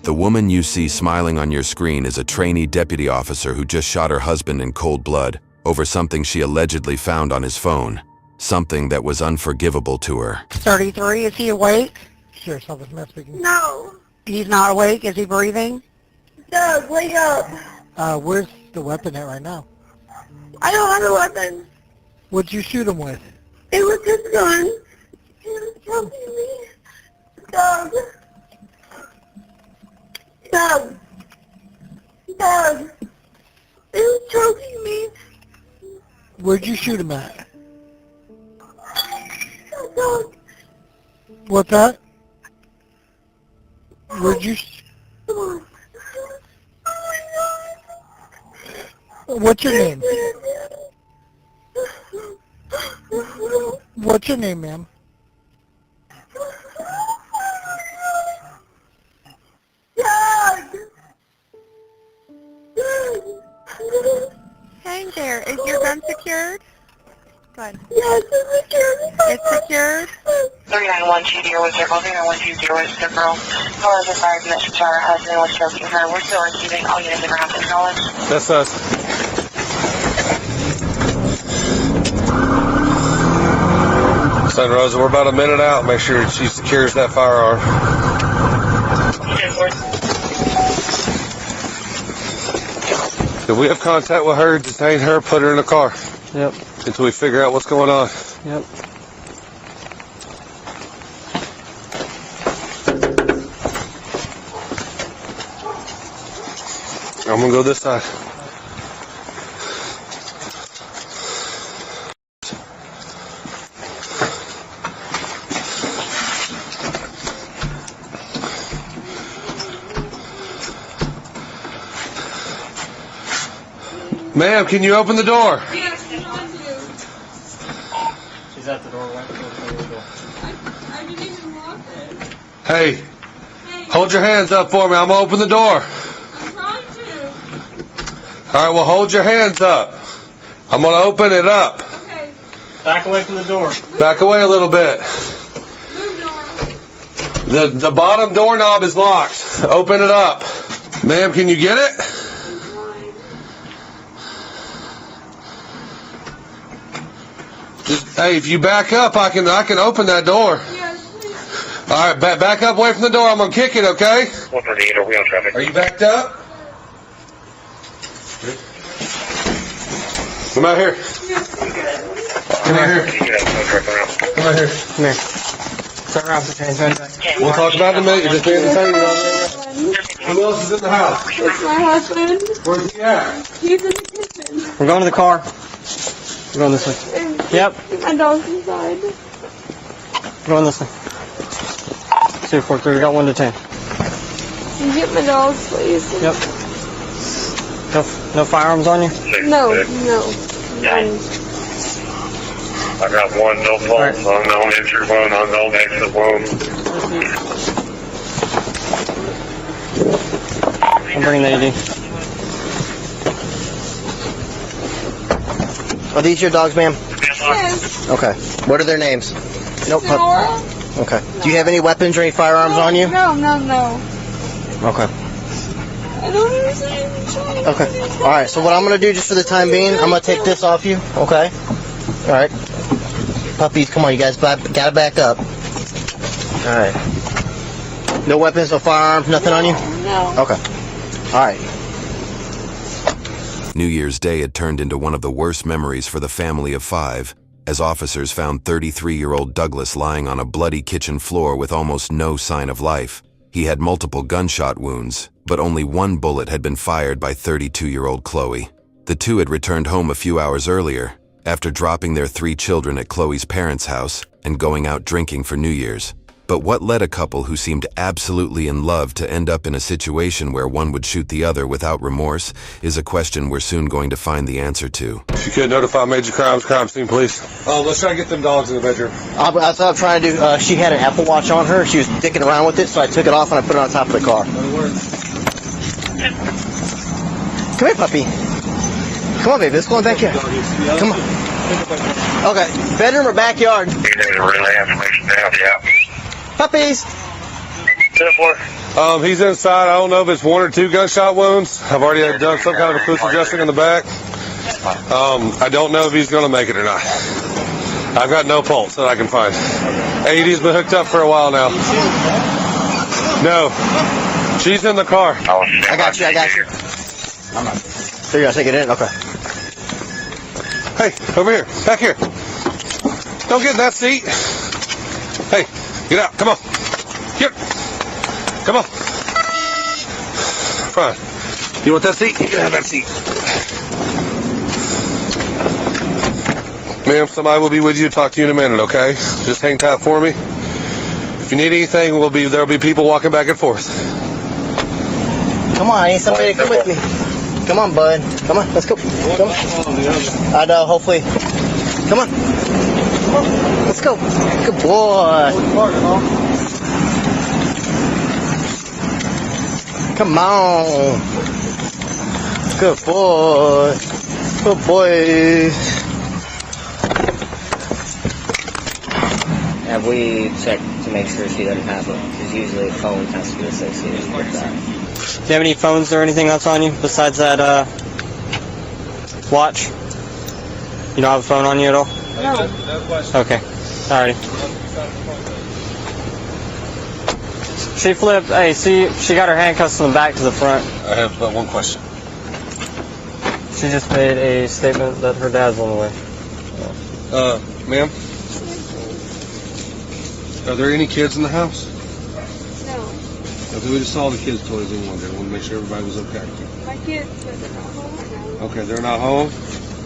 The woman you see smiling on your screen is a trainee deputy officer who just shot her husband in cold blood over something she allegedly found on his phone, something that was unforgivable to her. 33, is he awake? Sure, something's not speaking. No. He's not awake, is he breathing? Doug, wake up. Where's the weapon at right now? I don't have a weapon. What'd you shoot him with? It was his gun. He was choking me. Doug. Doug. Doug. It was choking me. Where'd you shoot him at? Doug. What's that? Where'd you... Come on. What's your name? What's your name, ma'am? Doug. Hang there. Is your gun secured? Good. Yes, it's secured. It's secured? 3912 was circle, 3912 was the girl. Callers are fired and that she shot her husband and was choking her. We're still receiving all units of ground acknowledge. That's us. Sun Rosa, we're about a minute out. Make sure she secures that firearm. If we have contact with her, detain her, put her in the car. Yep. Until we figure out what's going on. Yep. I'm gonna go this side. Ma'am, can you open the door? Yes, I want to. She's at the doorway. I didn't even lock it. Hey, hold your hands up for me. I'm gonna open the door. I'm trying to. All right, well, hold your hands up. I'm gonna open it up. Okay. Back away from the door. Back away a little bit. Move door. The bottom doorknob is locked. Open it up. Ma'am, can you get it? Hey, if you back up, I can open that door. Yes, please. All right, back up away from the door. I'm gonna kick it, okay? 138, are we on traffic? Are you backed up? Come out here. Come out here. Come out here. Come here. Turn around, put your hands behind your back. We'll talk about it in a minute. You're just being detained. Who else is in the house? It's my husband. Where's he at? He's in the kitchen. We're going to the car. We're going this way. And Yep. my dog's inside. We're going this way. 243, we got 1 to 10. Can you get my dogs, please? Yep. No firearms on you? No. I got one, no fault, unknown entry one, unknown exit one. I'm bringing the AD. Are these your dogs, ma'am? Yes. Okay. What are their names? Nope. Nora? Okay. Do you have any weapons or any firearms on you? No. Okay. I don't understand. Okay. All right. So what I'm going to do just for the time being, I'm going to take this off you. Okay. All right. Puppies, come on. You guys got to back up. All right. No weapons, no firearms, nothing on you? No. Okay. All right. New Year's Day had turned into one of the worst memories for the family of 5, as officers found 33-year-old Douglas lying on a bloody kitchen floor with almost no sign of life. He had multiple gunshot wounds, but only one bullet had been fired by 32-year-old Chloe. The two had returned home a few hours earlier, after dropping their 3 children at Chloe's parents' house and going out drinking for New Year's. But what led a couple who seemed absolutely in love to end up in a situation where one would shoot the other without remorse is a question we're soon going to find the answer to. If you could notify major crime scene, please. Let's try to get them dogs in the bedroom. That's what I'm trying to do. She had an Apple Watch on her. She was dicking around with it, so I took it off and I put it on top of the car. Come here, puppy. Come on, baby. Let's go in back here. Come on. Okay. Bedroom or backyard? You need to relay information down, yeah. Puppies. He's inside. I don't know if it's 1 or 2 gunshot wounds. I've already done some kind of occlusive adjusting in the back. I don't know if he's going to make it or not. I've got no pulse that I can find. AED's been hooked up for a while now. No. She's in the car. I got you. So you're gonna take it in? Okay. Hey, over here. Back here. Don't get in that seat. Hey, get out. Come on. Here. Come on. Fine. You want that seat? You can have that seat. Ma'am, somebody will be with you to talk to you in a minute, okay? Just hang tight for me. If you need anything, there'll be people walking back and forth. Come on, I need somebody to come with me. Come on, bud. Come on, let's go. Come on. I know, hopefully. Come on. Come on. Let's go. Good boy. Come on. Good boy. Good boy. Have we checked to make sure she doesn't have it? Because usually a phone has to be associated with that. Do you have any phones or anything else on you besides that watch? You don't have a phone on you at all? No. Okay. Alrighty. She flipped. Hey, see, she got her handcuffs from the back to the front. I have but one question. She just made a statement that her dad's on the way. Ma'am? Are there any kids in the house? No. Okay, we just saw the kids' toys in one day. I want to make sure everybody was okay. My kids, but they're not home right now. Okay, they're not home?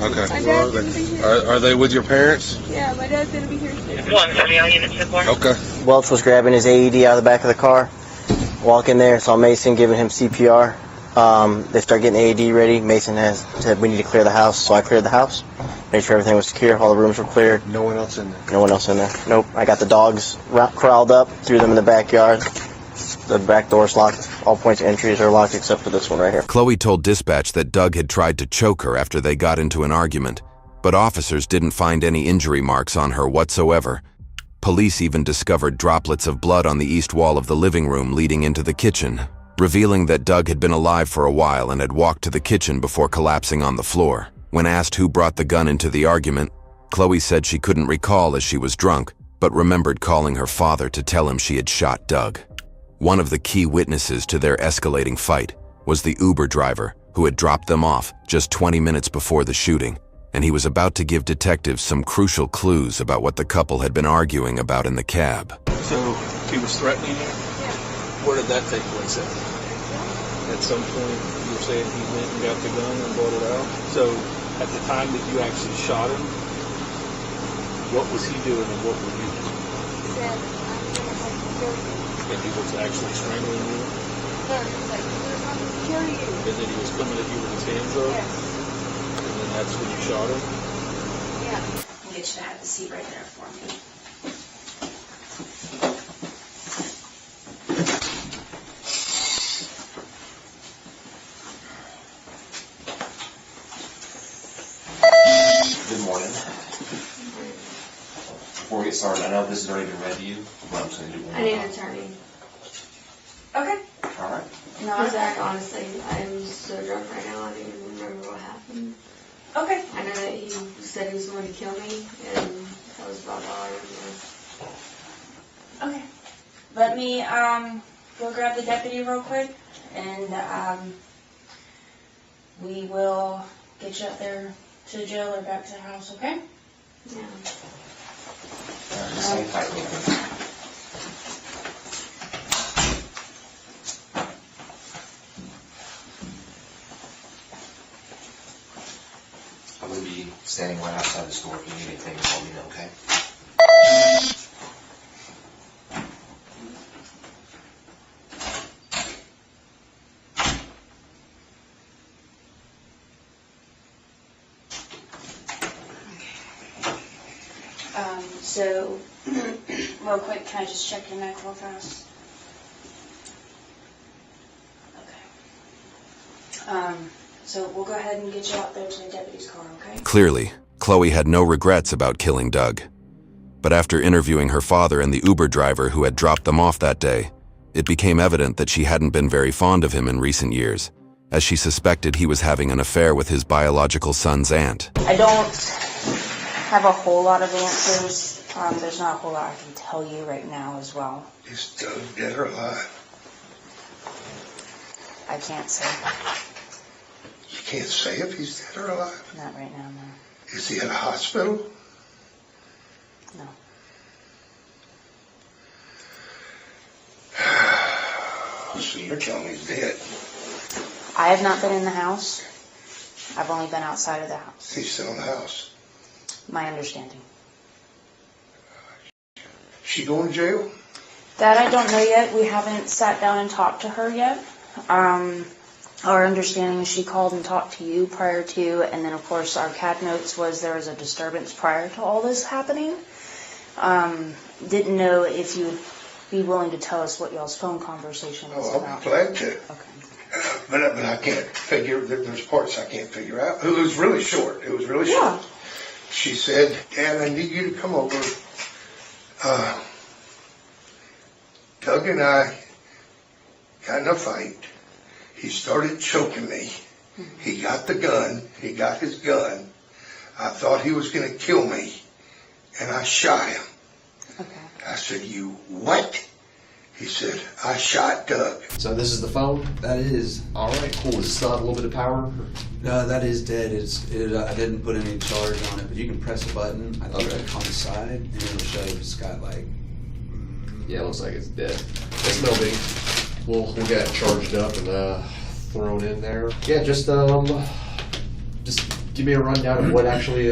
Okay. My dad's gonna be here. Are they with your parents? Yeah, my dad's gonna be here soon. 130 all units support. Okay. Welch was grabbing his AED out of the back of the car. Walk in there, saw Mason giving him CPR. They start getting AED ready. Mason said we need to clear the house, so I cleared the house. Made sure everything was secure, all the rooms were cleared. No one else in there? No one else in there. Nope. I got the dogs corralled up, threw them in the backyard. The back door's locked. All points of entries are locked except for this one right here. Chloe told dispatch that Doug had tried to choke her after they got into an argument, but officers didn't find any injury marks on her whatsoever. Police even discovered droplets of blood on the east wall of the living room leading into the kitchen, revealing that Doug had been alive for a while and had walked to the kitchen before collapsing on the floor. When asked who brought the gun into the argument, Chloe said she couldn't recall as she was drunk, but remembered calling her father to tell him she had shot Doug. One of the key witnesses to their escalating fight was the Uber driver who had dropped them off just 20 minutes before the shooting, and he was about to give detectives some crucial clues about what the couple had been arguing about in the cab. So he was threatening you? Yeah. Where did that take place at? At some point you were saying he went and got the gun and brought it out. So at the time that you actually shot him, what was he doing and what were you doing? He said, I'm gonna have to kill you. And he was actually strangling you? No, he was like, I'm gonna kill you. And then he was coming at you with his hands up? Yes. And then that's when you shot him? Yeah. Get you to have the seat right there for me. Good morning. Before we get started, I know this has already been read to you, but I'm just going to do one I need an attorney. Okay. All right. No, Zach, honestly, I'm so drunk right now, I don't even remember what happened. Okay. I know that he said he was going to kill me, and that was about all I remember. Okay. Let me go grab the deputy real quick, and we will get you up there to the jail or back to the house, okay? Yeah. Just hang tight real quick. I'm going to be standing right outside the store. If you need anything, just let me know, okay? So, real quick, can I just check your neck real fast? Okay. So we'll go ahead and get you out there to the deputy's car, okay? Clearly, Chloe had no regrets about killing Doug. But after interviewing her father and the Uber driver who had dropped them off that day, it became evident that she hadn't been very fond of him in recent years, as she suspected he was having an affair with his biological son's aunt. I don't have a whole lot of answers. There's not a whole lot I can tell you right now as well. Is Doug dead or alive? I can't say. You can't say if he's dead or alive? Not right now, no. Is he at a hospital? No. So you're telling me he's dead? I have not been in the house. I've only been outside of the house. He's still in the house? My understanding. She going to jail? That I don't know yet. We haven't sat down and talked to her yet. Our understanding is she called and talked to you prior to, and then of course our CAD notes was there was a disturbance prior to all this happening. Didn't know if you'd be willing to tell us what y'all's phone conversation was about. I'll be glad to. Okay. But I can't figure, there's parts I can't figure out. It was really short. It was really short. She said, Dad, I need you to come over. Doug and I got in a fight. He started choking me. He got the gun. He got his gun. I thought he was going to kill me, and I shot him. Okay. I said, you what? He said, I shot Doug. So this is the phone? That is. All right, cool. Does it still have a little bit of power? No, that is dead. I didn't put any charge on it, but you can press a button, I think, on the side, and it'll show it's got like... Yeah, it looks like it's dead. It's no big. We'll get it charged up and thrown in there. Yeah, just give me a rundown of what actually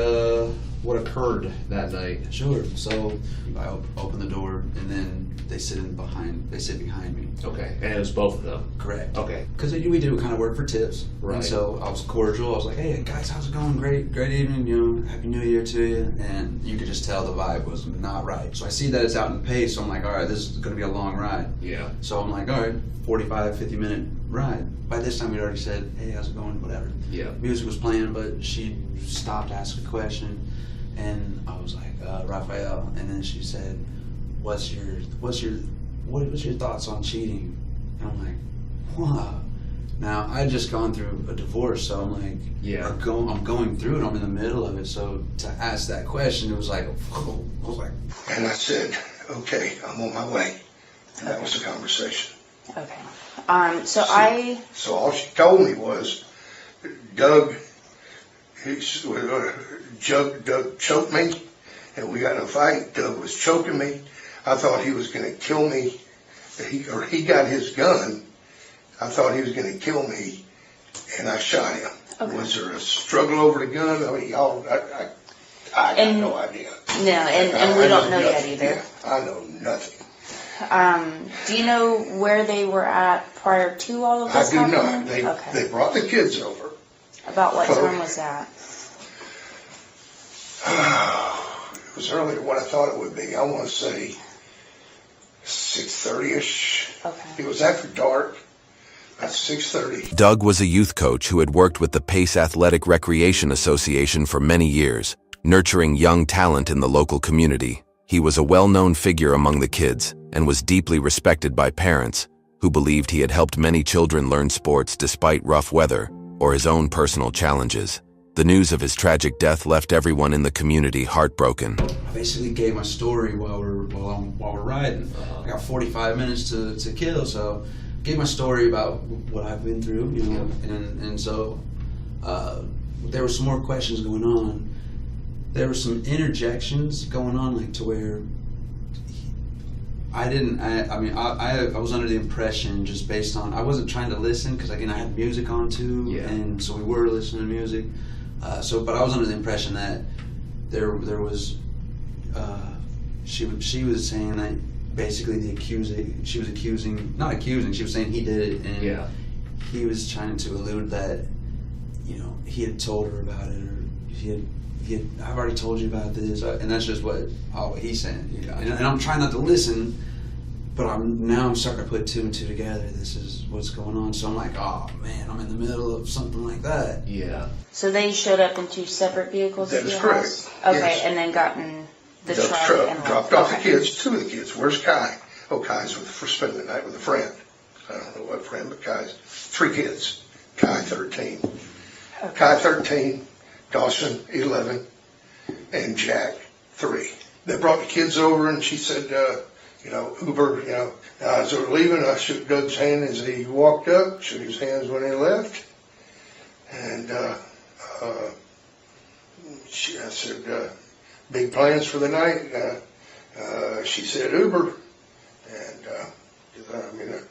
what occurred that night. Sure. So I open the door, and then they sit behind me. Okay, and it was both of them. Correct. Okay. Because we do kind of work for tips. Right. And so I was cordial. I was like, hey guys, how's it going? Great evening. Happy New Year to you. And you could just tell the vibe was not right. So I see that it's out in pace. So I'm like, all right, this is going to be a long ride. Yeah. So I'm like, all right, 45, 50-minute ride. By this time, we'd already said, hey, how's it going? Whatever. Yeah. Music was playing, but she stopped, asked a question, and I was like, Raphael. And then she said, what's your thoughts on cheating? And I'm like, what? Now, I'd just gone through a divorce, so I'm like, yeah, I'm going through it. I'm in the middle of it. So to ask that question, it was like, whoa. I was like, and I said, okay, I'm on my way. And that was the conversation. Okay. So all she told me was, Doug choked me, and we got in a fight. Doug was choking me. I thought he was going to kill me. He got his gun. I thought he was going to kill me, and I shot him. Okay. Was there a struggle over the gun? I mean, I got no idea. No, and we don't know yet either. Yeah, I know nothing. Do you know where they were at prior to all of this happening? I do not. They brought the kids over. About what time was that? It was earlier than what I thought it would be. I want to say 6:30ish. Okay. It was after dark. At 6:30. Doug was a youth coach who had worked with the Pace Athletic Recreation Association for many years, nurturing young talent in the local community. He was a well-known figure among the kids and was deeply respected by parents who believed he had helped many children learn sports despite rough weather or his own personal challenges. The news of his tragic death left everyone in the community heartbroken. I basically gave my story while we're riding. I got 45 minutes to kill, so I gave my story about what I've been through, and so there were some more questions going on. There were some interjections going on, like to where I was under the impression, just based on, I wasn't trying to listen, because again I had music on too, and so we were listening to music. But I was under the impression that there was, she was saying that basically she was saying he did it, and he was trying to allude that, he had told her about it, or I've already told you about this, and that's just what he's saying. And I'm trying not to listen, but I'm starting to put two and two together. This is what's going on. So I'm like, oh man, I'm in the middle of something like that. Yeah. So they showed up in two separate vehicles at your correct. house? Okay, yes. and then got in the truck and dropped off the kids, two of the kids. Where's Kai? Kai's for spending the night with a friend. I don't know what friend, but Kai's 3 kids. Kai 13. Okay. Kai 13, Dawson 11, and Jack 3. They brought the kids over, and she said, Uber, as they were leaving, I shook Doug's hand as he walked up, shook his hands when he left, and I said, big plans for the night. She said Uber, and a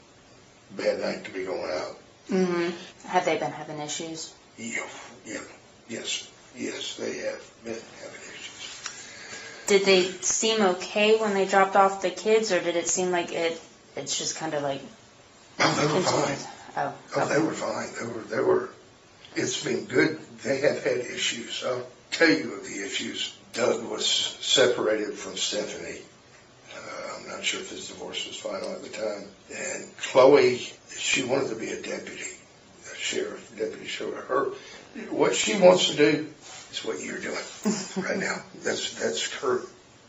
bad night to be going out. Mm-hmm. Have they been having issues? Yes, they have been having issues. Did they seem okay when they dropped off the kids, or did it seem like it's just kind of like... Oh, they were fine. Oh, they were fine. They were, it's been good. They have had issues. I'll tell you of the issues. Doug was separated from Stephanie. I'm not sure if his divorce was final at the time. And Chloe, she wanted to be a deputy sheriff. What she wants to do is what you're doing right now. That's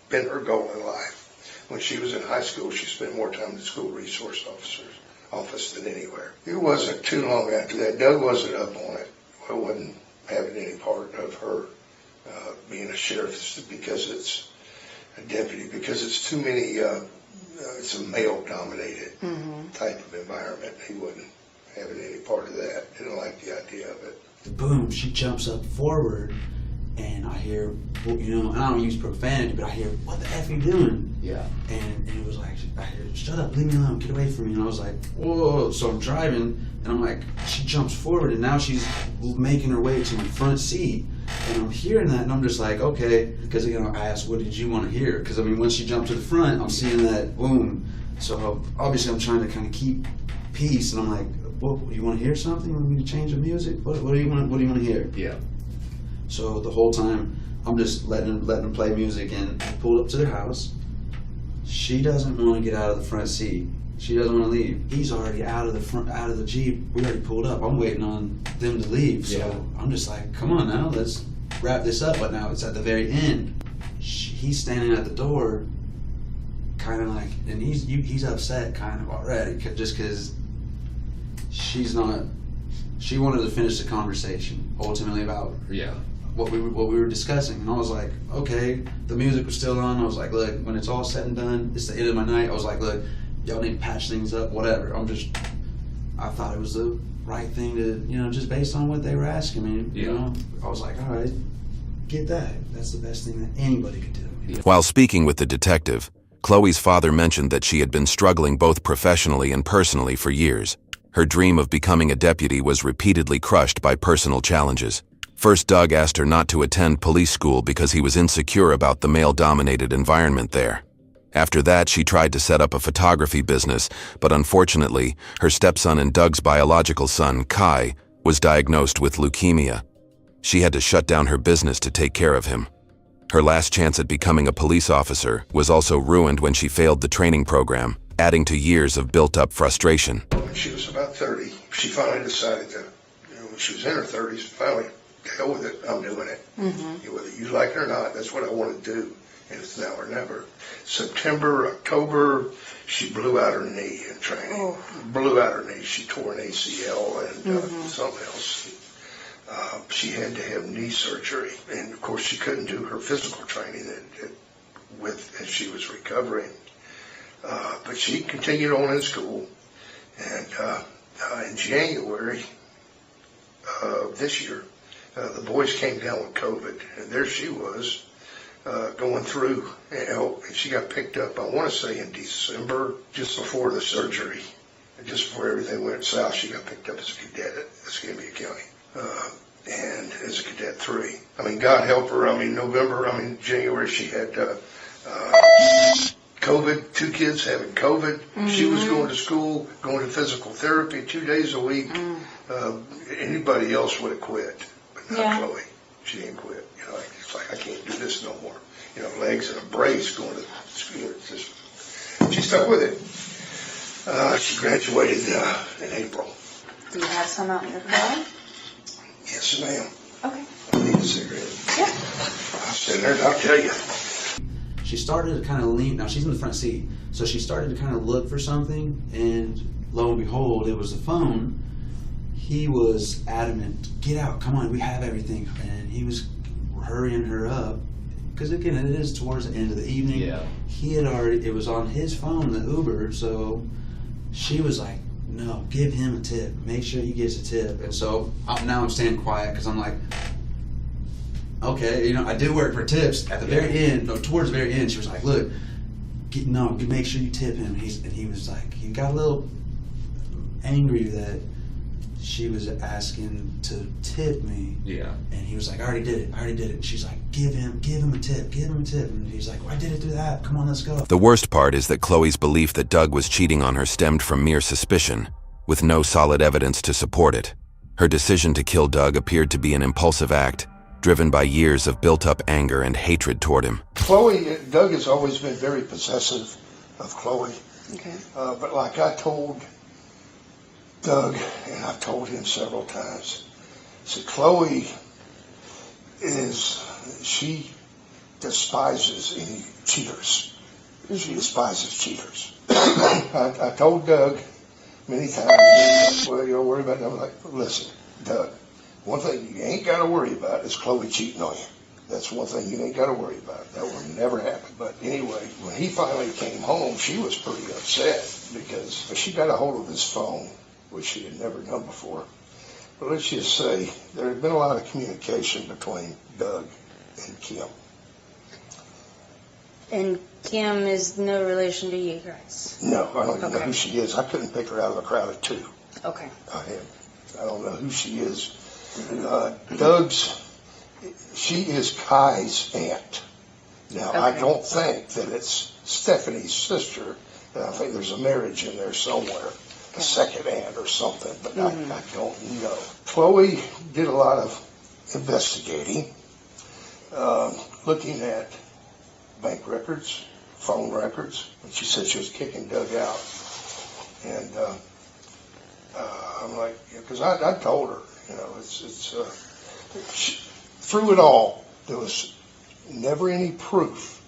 been her goal in life. When she was in high school, she spent more time in the school resource officer's office than anywhere. It wasn't too long after that. Doug wasn't up on it. I wasn't having any part of her being a sheriff because it's a deputy, because it's too many, it's a male-dominated type of environment. He wasn't having any part of that. Didn't like the idea of it. Boom, she jumps up forward, and I hear, and I don't use profanity, but I hear, what the F are you doing? Yeah. And it was like, I hear, shut up, leave me alone, get away from me. And I was like, whoa. So I'm driving, and I'm like, she jumps forward, and now she's making her way to my front seat. And I'm hearing that, and I'm just like, okay, because I asked, what did you want to hear? Because once she jumped to the front, I'm seeing that boom. So obviously I'm trying to kind of keep peace, and I'm like, well, you want to hear something? You want me to change the music? What do you want to hear? Yeah. So the whole time I'm just letting them play music, and pulled up to their house. She doesn't want to get out of the front seat. She doesn't want to leave. He's already out of the Jeep. We already pulled up. I'm waiting on them to leave. So I'm just like, come on now, let's wrap this up. But now it's at the very end. He's standing at the door, kind of like, and he's upset kind of already, just because she wanted to finish the conversation ultimately about what we were discussing. And I was like, okay, the music was still on. I was like, look, when it's all said and done, it's the end of my night. I was like, look, y'all need to patch things up, whatever. I thought it was the right thing to, just based on what they were asking me, I was like, all right, get that. That's the best thing that anybody could do. While speaking with the detective, Chloe's father mentioned that she had been struggling both professionally and personally for years. Her dream of becoming a deputy was repeatedly crushed by personal challenges. First, Doug asked her not to attend police school because he was insecure about the male-dominated environment there. After that, she tried to set up a photography business, but unfortunately, her stepson and Doug's biological son, Kai, was diagnosed with leukemia. She had to shut down her business to take care of him. Her last chance at becoming a police officer was also ruined when she failed the training program, adding to years of built-up frustration. When she was about 30, she finally decided to, when she was in her 30s, finally, to hell with it, I'm doing it. Whether you like it or not, that's what I want to do. And it's now or never. September, October, she blew out her knee in training. Blew out her knee. She tore an ACL and something else. She had to have knee surgery. And, of course, she couldn't do her physical training as she was recovering. But she continued on in school. And in January of this year, the boys came down with COVID. And there she was. Going through, and she got picked up, I want to say in December, just before the surgery, just before everything went south, she got picked up as a cadet at Escambia County, and as a cadet 3. God help her, January she had COVID, 2 kids having COVID. She was going to school, going to physical therapy 2 days a week. Anybody else would have quit, but not Chloe. She didn't quit. It's like, I can't do this no more. Legs in a brace going to school. She stuck with it. She graduated in April. Do you have some out in your car? Yes, ma'am. Okay. I need a cigarette. Yeah. I'll sit there and I'll tell you. she started to kind of lean. Now she's in the front seat, so she started to kind of look for something, and lo and behold, it was the phone. He was adamant, get out, come on, we have everything, and he was hurrying her up, because again, it is towards the end of the evening. Yeah. He had already, it was on his phone, the Uber, so she was like, no, give him a tip, make sure he gets a tip. And so now I'm staying quiet, because I'm like, okay, I do work for tips. At the very end, or towards the very end, she was like, look, make sure you tip him. And he was like, he got a little angry that she was asking to tip me. Yeah. And he was like, I already did it. And she's like, give him a tip. And he's like, well, I did it through the app. Come on, let's go. The worst part is that Chloe's belief that Doug was cheating on her stemmed from mere suspicion, with no solid evidence to support it. Her decision to kill Doug appeared to be an impulsive act, driven by years of built-up anger and hatred toward him. Doug has always been very possessive of Chloe. Okay. But like I told Doug, and I've told him several times, see, Chloe she despises any cheaters. She despises cheaters. I told Doug many times, well, you don't worry about it. I'm like, listen, Doug, one thing you ain't got to worry about is Chloe cheating on you. That's one thing you ain't got to worry about. That will never happen. But anyway, when he finally came home, she was pretty upset because she got a hold of his phone, which she had never done before. But let's just say there had been a lot of communication between Doug and Kim. And Kim is no relation to you guys? No, I don't even know who she is. I couldn't pick her out of a crowd of two. Okay. I don't know who she is. She is Kai's aunt. Now, I don't think that it's Stephanie's sister. I think there's a marriage in there somewhere, a second aunt or something, but I don't know. Chloe did a lot of investigating, looking at bank records, phone records. And she said she was kicking Doug out. And I'm like, because I told her, through it all, there was never any proof,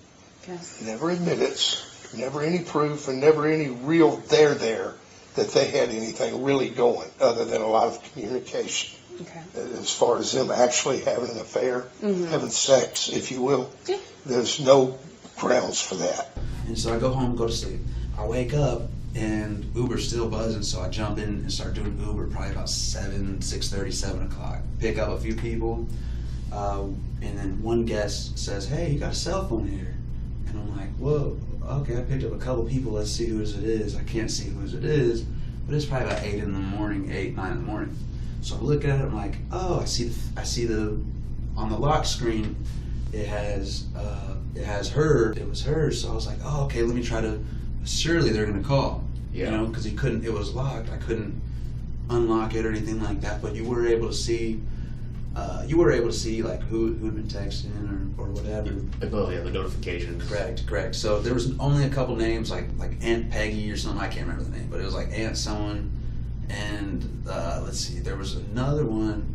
never admittance, never any proof, and never any real there that they had anything really going other than a lot of communication. As far as them actually having an affair, having sex, if you will, there's no grounds for that. And so I go home, go to sleep. I wake up, and Uber's still buzzing, so I jump in and start doing Uber probably about 6:30, 7 o'clock. Pick up a few people, and then one guest says, hey, you got a cell phone here. And I'm like, whoa, okay, I picked up a couple people, let's see whose it is. I can't see whose it is, but it's probably about 8 in the morning, 8, 9 in the morning. So I'm looking at it, I'm like, oh, I see the on the lock screen, it has her, it was hers. So I was like, oh, okay, let me try to, surely they're gonna call. Yeah. Because it was locked. I couldn't unlock it or anything like that, but you were able to see like who'd been texting or whatever. Oh yeah, the notifications. Correct. So there was only a couple names, like Aunt Peggy or something. I can't remember the name, but it was like Aunt someone. And let's see, there was another one.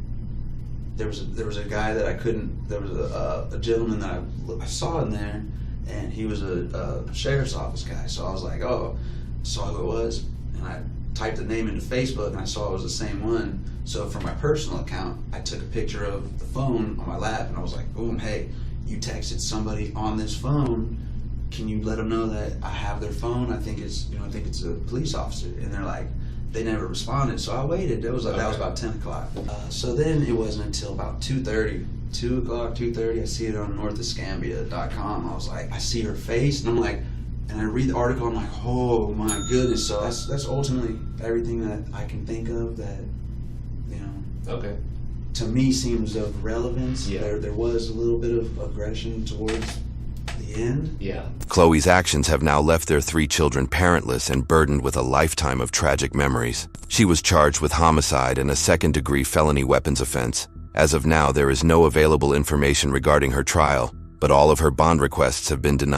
There was a guy that I couldn't. There was a gentleman that I saw in there, and he was a sheriff's office guy. So I was like, oh, saw who it was, and I typed the name into Facebook, and I saw it was the same one. So from my personal account, I took a picture of the phone on my lap, and I was like, boom, hey, you texted somebody on this phone. Can you let them know that I have their phone? I think it's a police officer. And they're like, they never responded. So I waited. That was about 10 o'clock. So then it wasn't until about 2:30. 2 o'clock, 2:30, I see it on northescambia.com. I was like, I see her face, and I'm like, and I read the article, I'm like, oh my goodness. So that's ultimately everything that I can think of that, to me seems of relevance. Yeah. There was a little bit of aggression towards the end. Yeah. Chloe's actions have now left their 3 children parentless and burdened with a lifetime of tragic memories. She was charged with homicide and a second-degree felony weapons offense. As of now, there is no available information regarding her trial, but all of her bond requests have been denied.